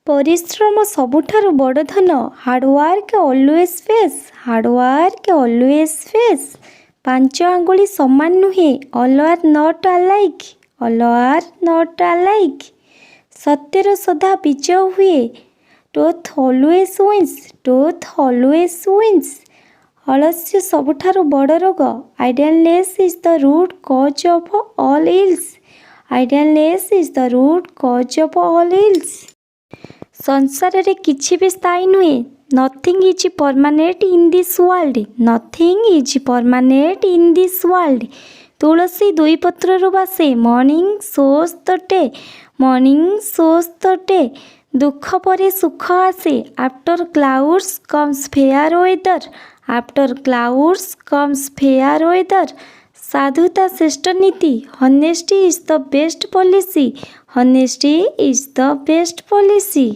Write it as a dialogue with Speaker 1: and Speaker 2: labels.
Speaker 1: ପରିଶ୍ରମ ସବୁଠାରୁ ବଡ଼ ଧନ। Hard work always face, hard work always face. ପାଞ୍ଚ ଆଙ୍ଗୁଳି ସମାନ ନୁହେଁ। All are not alike, all are not alike. ସତ୍ୟର ସଦା ବିଜୟ ହୁଏ। Truth always wins, truth always wins. ଅଳସ୍ୟ ସବୁଠାରୁ ବଡ଼ ରୋଗ। Idleness is the root cause of all ills, idleness is the root cause of all ills. ସଂସାରରେ କିଛି ବି ସ୍ଥାୟୀ ନୁହେଁ। Nothing is permanent in this world, nothing is permanent in this world. ତୁଳସୀ ଦୁଇ ପତ୍ରରୁ ବାସେ। Morning shows the day, morning shows the day. ଦୁଃଖ ପରେ ସୁଖ ଆସେ। After clouds comes fair weather, after clouds comes fair weather. ସାଧୁତା ଶ୍ରେଷ୍ଠ ନୀତି। Honesty is the best policy, honesty is the best policy.